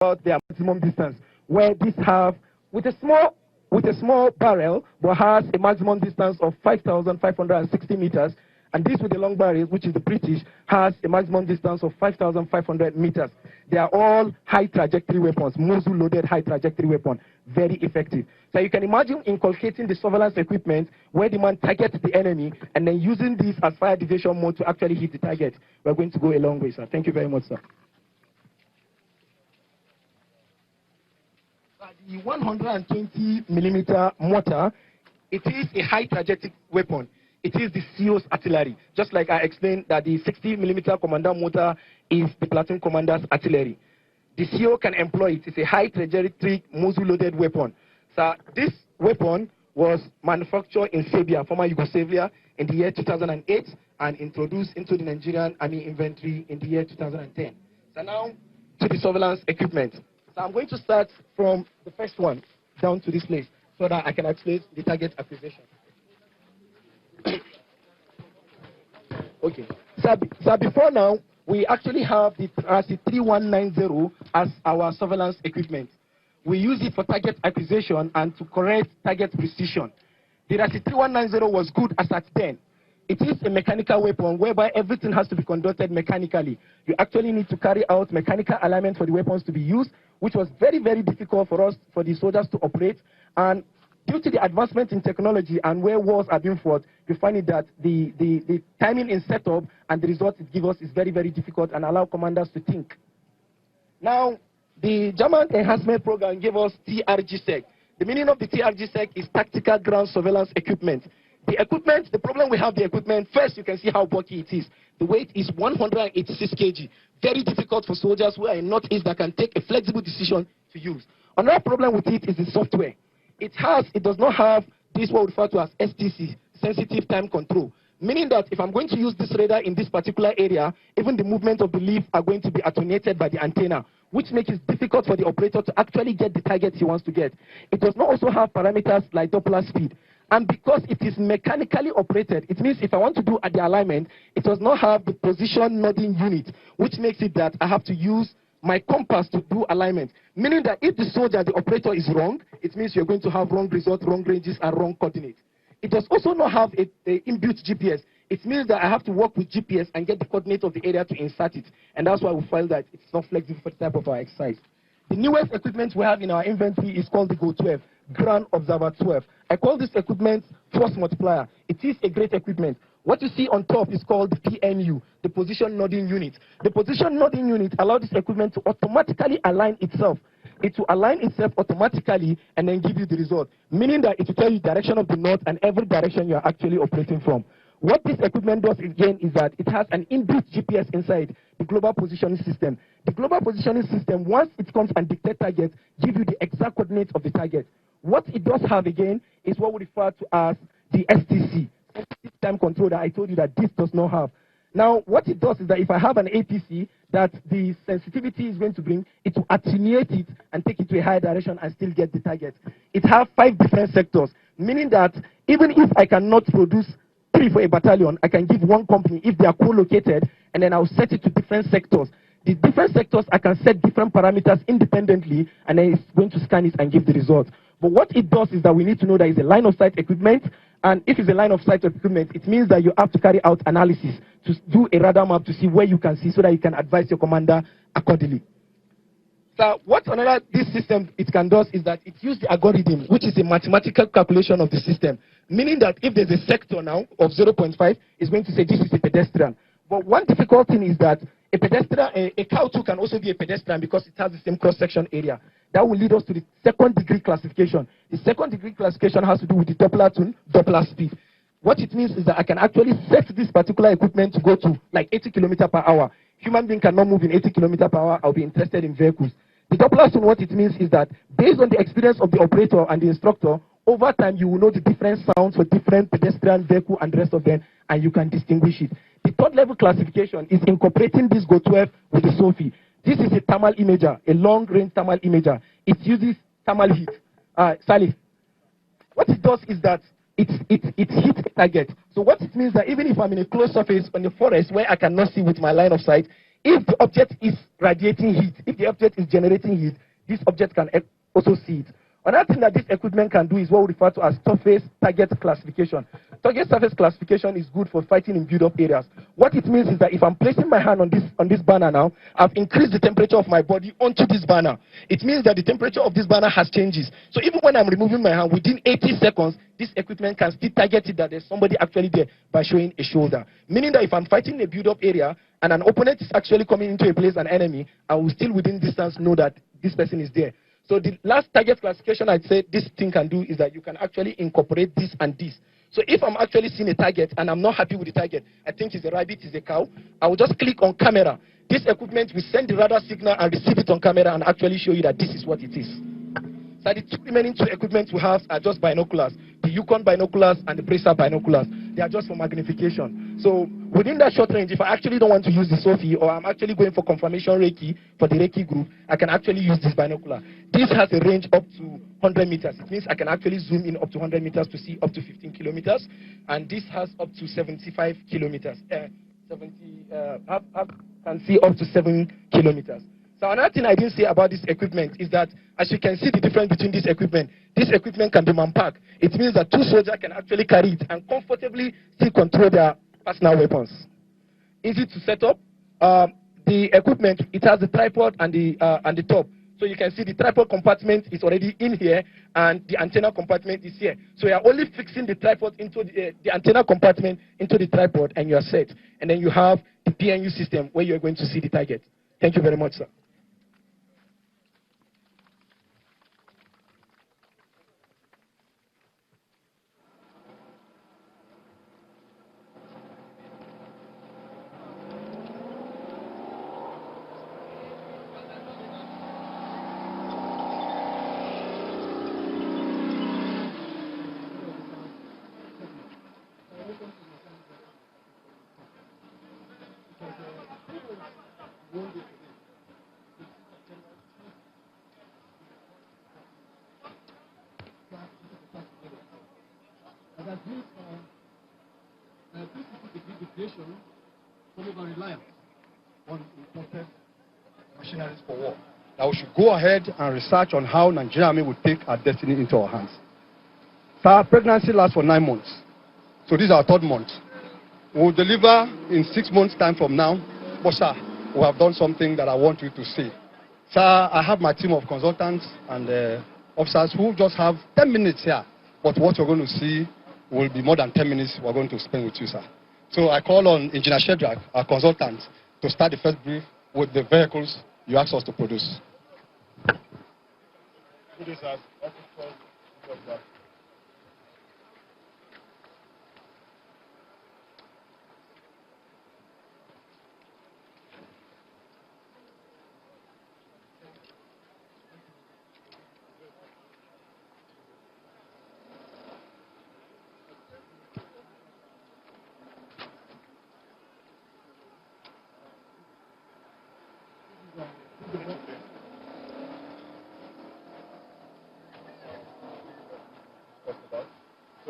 about their maximum distance, where these have with a small barrel, but has a maximum distance of 5,560 meters, and this with the long barrel, which is the British, has a maximum distance of 5,500 meters. They are all high trajectory weapons, muzzle loaded high trajectory weapon, very effective. So you can imagine inculcating the surveillance equipment where the man targets the enemy and then using this as fire diversion mode to actually hit the target. We're going to go a long way, sir. Thank you very much, sir. The 120 millimeter mortar, it is a high trajectory weapon. It is the CO's artillery. Just like I explained that the 60 millimeter commander mortar is the platoon commander's artillery. The CO can employ it. It's a high trajectory muzzle loaded weapon. So this weapon was manufactured in Serbia, former Yugoslavia, in the year 2008 and introduced into the Nigerian Army inventory in the year 2010. So now to the surveillance equipment. So I'm going to start from the first one down to this place so that I can explain the target acquisition. Okay. So before now, we actually have the Pt.3 as our surveillance equipment. We use it for target acquisition and to correct target precision. The Pt.3 was good as at then. It is a mechanical weapon whereby everything has to be conducted mechanically. You actually need to carry out mechanical alignment for the weapons to be used, which was very, very difficult for us, for the soldiers to operate. And due to the advancement in technology and where wars are being fought, you find it that the timing in setup and the result it gives us is very, very difficult and allow commanders to think. Now, the German enhancement program gave us TRG-SEC. The meaning of the TRG-SEC is Tactical Ground Surveillance Equipment. The equipment, the problem we have the equipment, first you can see how bulky it is. The weight is 186 kg. Very difficult for soldiers who are in Northeast that can take a flexible decision to use. Another problem with it is the software. It does not have this what we refer to as STC, sensitive time control. Meaning that if I'm going to use this radar in this particular area, even the movement of the leaf are going to be attenuated by the antenna, which makes it difficult for the operator to actually get the target he wants to get. It does not also have parameters like Doppler speed. And because it is mechanically operated, it means if I want to do the alignment, it does not have the position nodding unit, which makes it that I have to use my compass to do alignment. Meaning that if the soldier, the operator is wrong, it means you're going to have wrong results, wrong ranges, and wrong coordinates. It does also not have a inbuilt GPS. It means that I have to work with GPS and get the coordinate of the area to insert it. And that's why we felt that it's not flexible for the type of our exercise. The newest equipment we have in our inventory is called the GO-12, Ground Observer 12. I call this equipment Force Multiplier. It is a great equipment. What you see on top is called the PNU, the Position Nodding Unit. The Position Nodding Unit allows this equipment to automatically align itself. It will align itself automatically and then give you the result, meaning that it will tell you the direction of the node and every direction you are actually operating from. What this equipment does again is that it has an inbuilt GPS inside the global positioning system. The global positioning system, once it comes and dictates target, gives you the exact coordinates of the target. What it does have again is what we refer to as the STC, sensitive time control, that I told you that this does not have. Now, what it does is that if I have an APC that the sensitivity is going to bring, it will attenuate it and take it to a higher direction and still get the target. It has 5 different sectors, meaning that even if I cannot produce 3 for a battalion, I can give one company if they are co-located, and then I'll set it to different sectors. The different sectors, I can set different parameters independently, and then it's going to scan it and give the result. But what it does is that we need to know that it's a line of sight equipment, and if it's a line of sight equipment, it means that you have to carry out analysis to do a radar map to see where you can see so that you can advise your commander accordingly. So what another this system it can do is that it uses the algorithm, which is a mathematical calculation of the system, meaning that if there's a sector now of 0.5, it's going to say this is a pedestrian. But one difficult thing is that a pedestrian, a cow too can also be a pedestrian because it has the same cross-section area. That will lead us to the second degree classification. The second degree classification has to do with the Doppler tune, Doppler speed. What it means is that I can actually set this particular equipment to go to like 80 km per hour. Human being cannot move in 80 km per hour. I'll be interested in vehicles. The Doppler tune, what it means is that based on the experience of the operator and the instructor, over time you will know the different sounds for different pedestrian, vehicle, and the rest of them, and you can distinguish it. The third level classification is incorporating this GO-12 with the SOFI. This is a thermal imager, a long-range thermal imager. It uses thermal heat. Salif, what it does is that it hits a target. So what it means that even if I'm in a closed surface on the forest where I cannot see with my line of sight, If the object is radiating heat, if the object is generating heat, this object can also see it. Another thing that this equipment can do is what we refer to as surface target classification. Target surface classification is good for fighting in build-up areas. What it means is that if I'm placing my hand on this banner now, I've increased the temperature of my body onto this banner. It means that the temperature of this banner has changes. So even when I'm removing my hand, within 80 seconds, this equipment can still target it that there's somebody actually there by showing a shoulder. Meaning that if I'm fighting in a build-up area and an opponent is actually coming into a place, an enemy, I will still within distance know that this person is there. So the last target classification I'd say this thing can do is that you can actually incorporate this and this. So if I'm actually seeing a target and I'm not happy with the target, I think it's a rabbit, it's a cow, I will just click on camera. This equipment will send the radar signal and receive it on camera and actually show you that this is what it is. So the remaining two equipments we have are just binoculars. The Yukon binoculars and the Bracer binoculars. They are just for magnification. So within that short range, if I actually don't want to use the Sophie or I'm actually going for confirmation Reiki for the Reiki group, I can actually use this binocular. This has a range up to 100 meters. It means I can actually zoom in up to 100 meters to see up to 15 kilometers. And this has up to 75 kilometers. Can see up to 7 kilometers. So another thing I didn't say about this equipment is that, as you can see the difference between this equipment can be man-packed. It means that two soldiers can actually carry it and comfortably still control their personal weapons. Easy to set up. The equipment, it has the tripod and the top. So you can see the tripod compartment is already in here and the antenna compartment is here. So you are only fixing the tripod into the antenna compartment into the tripod and you are set. And then you have the PNU system where you are going to see the target. Thank you very much, sir. Machineries for war. That we should go ahead and research on how Nigerian Army will take our destiny into our hands. Sir, pregnancy lasts for 9 months. So this is our 3rd month. We will deliver in 6 months' time from now. But sir, we have done something that I want you to see. Sir, I have my team of consultants and officers who just have 10 minutes here. But what you're going to see will be more than 10 minutes we're going to spend with you, sir. So I call on Engineer Shedrack, our consultant, to start the first brief with the vehicles you asked us to produce.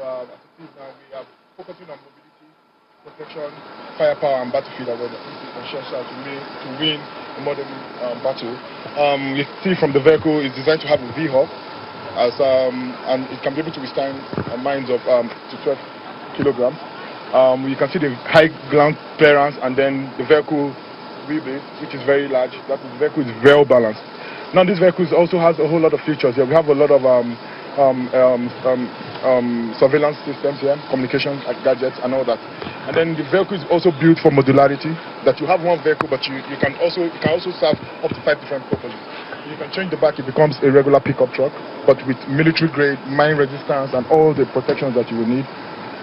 As it is now, we are focusing on mobility, protection, firepower, and battlefield as well. This is essential to win a modern battle. You see from the vehicle, it's designed to have a V-hub, and it can be able to withstand mines of to 12 kilograms. You can see the high ground clearance, and then the vehicle wheelbase, which is very large. That is, the vehicle is well balanced. Now, this vehicle also has a whole lot of features here. We have a lot of surveillance systems here, communication gadgets and all that. And then the vehicle is also built for modularity, that you have one vehicle but you can also serve up to 5 different purposes. You can change the back, it becomes a regular pickup truck, but with military grade, mine resistance and all the protections that you will need.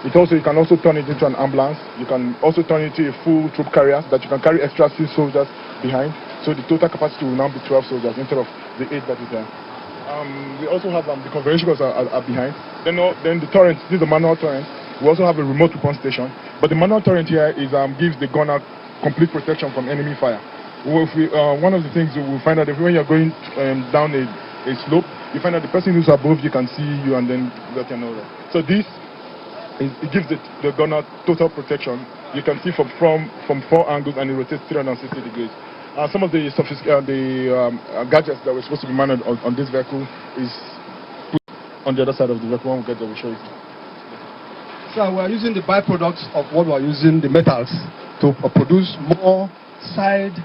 You can also turn it into an ambulance. You can also turn it into a full troop carrier that you can carry extra 6 soldiers behind. So the total capacity will now be 12 soldiers instead of the 8 that is there. We also have the conversion vehicles are behind. Then the turret, this is the manual turret. We also have a remote weapon station. But the manual turret here gives the gunner complete protection from enemy fire. One of the things you will find out when you're going down a slope, you find that the person who's above you can see you and then let you know that. So this it gives the gunner total protection. You can see from 4 angles, and it rotates 360 degrees. Some of the gadgets that were supposed to be mounted on this vehicle is put on the other side of the vehicle. One gadget will show you. So we are using the byproducts of what we are using, the metals, to produce more side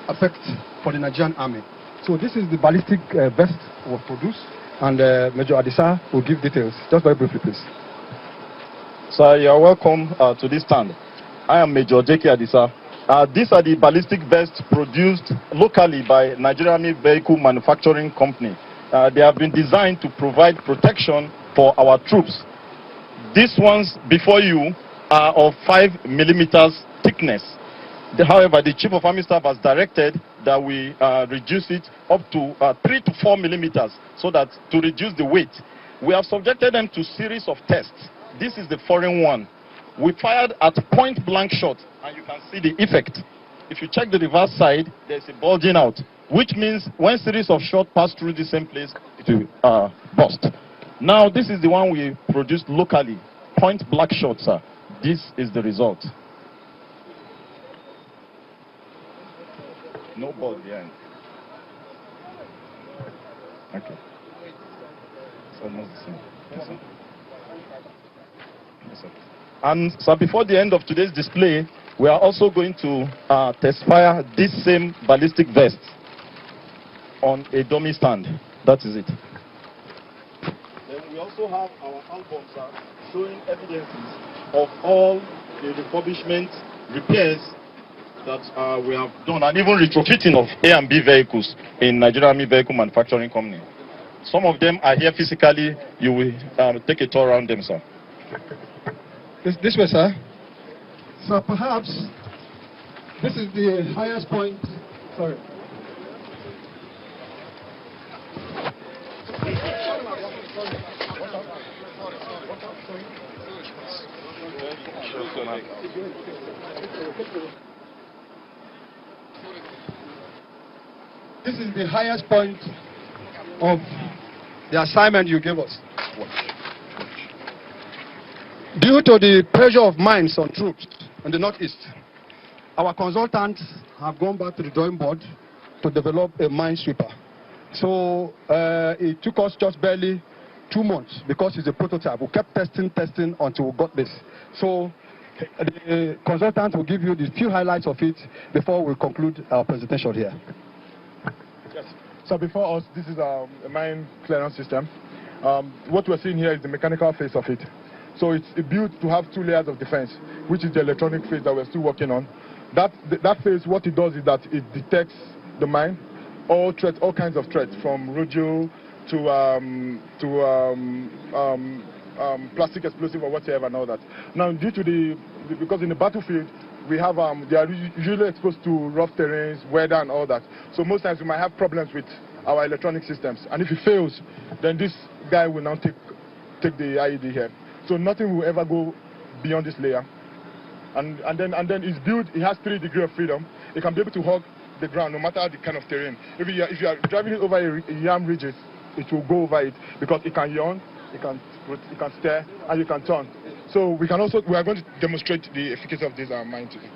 effect for the Nigerian Army. So this is the ballistic vest was produced, and Major Adisa will give details. Just very briefly, please. Sir, you are welcome to this stand. I am Major J.K. Adisa. These are the ballistic vests produced locally by Nigerian Army Vehicle Manufacturing Company. They have been designed to provide protection for our troops. These ones before you are of 5 millimeters thickness. However, the Chief of Army Staff has directed that we reduce it up to 3 to 4 millimeters so that to reduce the weight. We have subjected them to a series of tests. This is the foreign one. We fired at point blank shot, and you can see the effect. If you check the reverse side, there's a bulging out, which means when series of shots pass through the same place, it will burst. Now, this is the one we produced locally, point blank shot, sir. This is the result. No ball behind. Okay. It's almost the same. Yes, sir. Yes, sir. And so before the end of today's display, we are also going to test fire this same ballistic vest on a dummy stand. That is it. Then we also have our albums showing evidences of all the refurbishment repairs that we have done, and even retrofitting of A and B vehicles in Nigerian Army Vehicle Manufacturing Company. Some of them are here physically. You will take a tour around them, sir. This way, sir. So perhaps this is the highest point. Sorry. This is the highest point of the assignment you gave us. Due to the pressure of mines on troops in the northeast, our consultants have gone back to the drawing board to develop a mine sweeper. So it took us just barely 2 months because it's a prototype. We kept testing until we got this. So the consultant will give you the few highlights of it before we conclude our presentation here. Yes. So before us, this is a mine clearance system. What we're seeing here is the mechanical phase of it. So it's built to have 2 layers of defense, which is the electronic phase that we're still working on. That phase, what it does is that it detects the mine, all threats, all kinds of threats, from radio to plastic explosive or whatever and all that. Now, due to because in the battlefield, we have they are usually exposed to rough terrains, weather and all that. So most times we might have problems with our electronic systems. And if it fails, then this guy will now take the IED here. So nothing will ever go beyond this layer. And then it's built, it has 3 degrees of freedom. It can be able to hug the ground no matter the kind of terrain. If you are driving it over a yam ridges, it will go over it because it can yawn, it can stare, and you can turn. So we are going to demonstrate the efficacy of this mine today.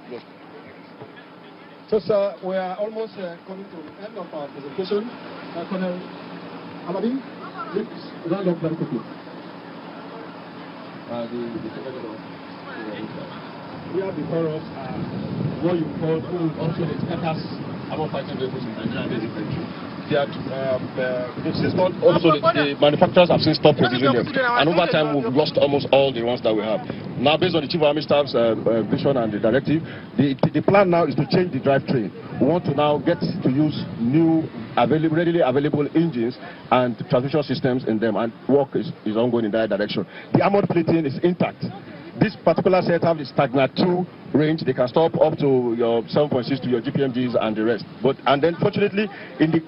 So sir, we are almost coming to the end of our presentation. Colonel Alabi, please round up very quickly. We have before us what you call also the status about fighting vehicles in Nigerian infantry. The manufacturers have since stopped producing them, and over time we've lost almost all the ones that we have. Now, based on the Chief of Army Staff's vision and the directive, the plan now is to change the drivetrain. We want to now get to use new, readily available engines and transmission systems in them, and work is ongoing in that direction. The armored plating is intact. This particular setup is Stagna 2 range. They can stop up to your 7.6 to your GPMGs and the rest. And then fortunately, in the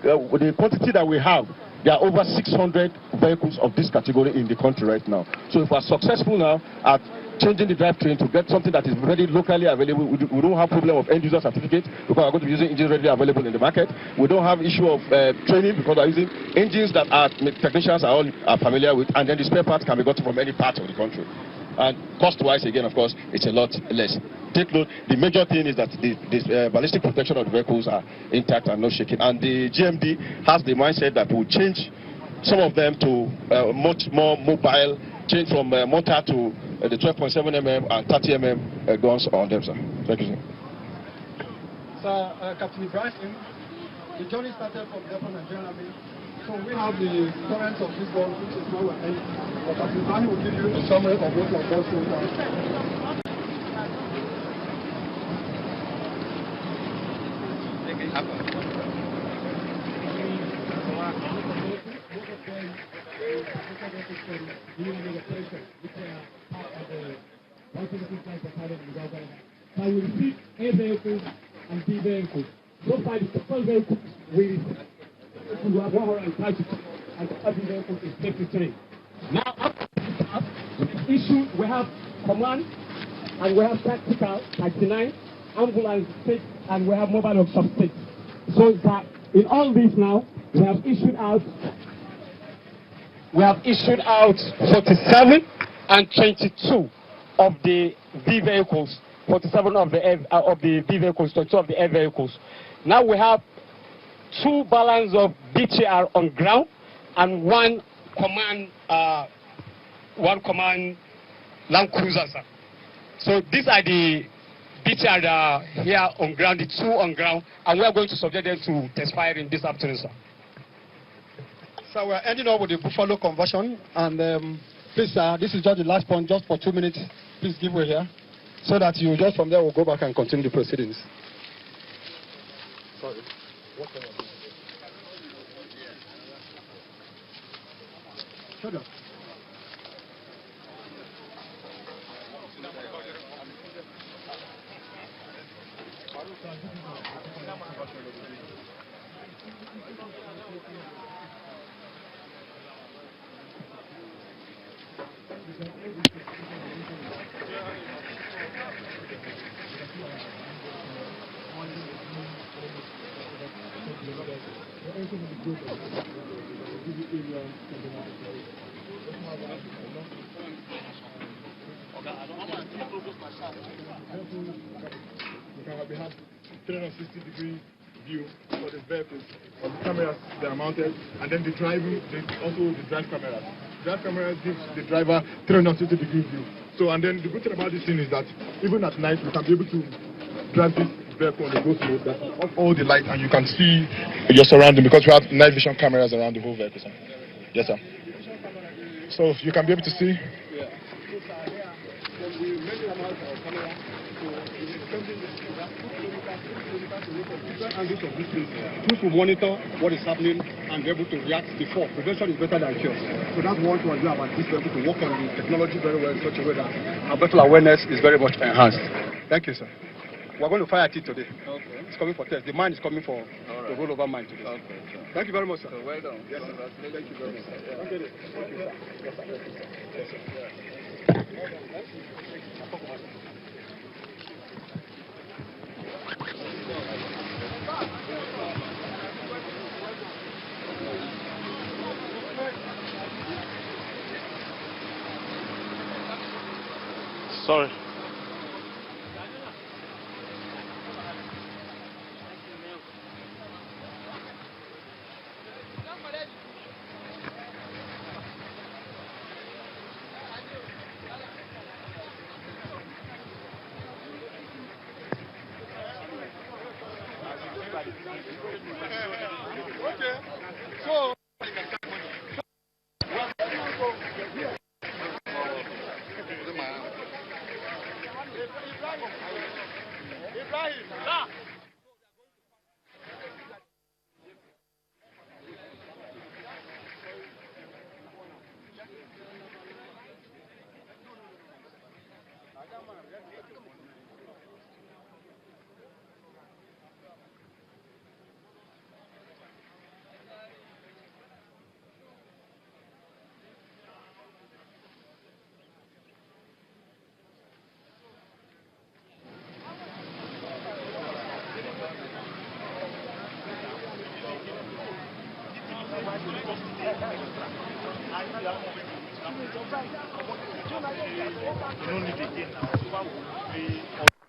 quantity that we have, there are over 600 vehicles of this category in the country right now. So if we're successful now at changing the drivetrain to get something that is very locally available, we don't have problem of end user certificate because we're going to be using engines readily available in the market. We don't have issue of training because we're using engines that our technicians are familiar with, and then the spare parts can be gotten from any part of the country. And cost-wise, again, of course, it's a lot less. Take note, the major thing is that the ballistic protection of the vehicles are intact and not shaking. And the GMD has the mindset that will change some of them to much more mobile, change from mortar to the 12.7 mm and 30 mm guns on them, sir. Thank you, sir. Sir, Captain Ibrahim, the journey started from the Nigerian Army. So we have the current of this gun, which is now ending. But Captain Ibrahim will give you a summary of what we have done so far. I will receive A vehicles and B vehicles. So far, the total vehicles we have 130 and the other vehicles is 53. Now, after issue, we have command and we have tactical 39, ambulance 6, and we have mobile workshop 6. So that in all this now, we have issued out 47 and 22 of the B vehicles, 47 of the B vehicles, 22 of the air vehicles. Now we have 2 balance of BTR on ground and one command land cruiser, sir. So these are the BTR that are here on ground, the 2 on ground, and we are going to subject them to test firing this afternoon, sir. So we're ending up with the Buffalo conversion, and please, this is just the last point, just for 2 minutes. Please give way here, so that you just from there will go back and continue the proceedings. Sorry. Shut up. We have 360-degree view for the vehicles, of the cameras that are mounted, and then the drive cameras. Drive cameras gives the driver 360-degree view. So, and then the good thing about this thing is that even at night, you can be able to drive this vehicle on the ghost mode that off all the light, and you can see your surrounding because we have night vision cameras around the whole vehicle, sir. Yes, sir. So you can be able to see. Which will monitor what is happening and be able to react before. Prevention is better than cure. So that's what we do about this level, to work on the technology very well in such a way that our battle awareness is very much enhanced. Thank you, sir. We're going to fire at it today. Okay. It's coming for test. The mine is coming for the rollover mine today. Okay. Sure. Thank you very much, sir. So well done. Yes, sir. Thank you very much. Thank you, sir. Yes, sir. Yes, sir. Sorry. Okay. So. Ibrahim, You don't need again now.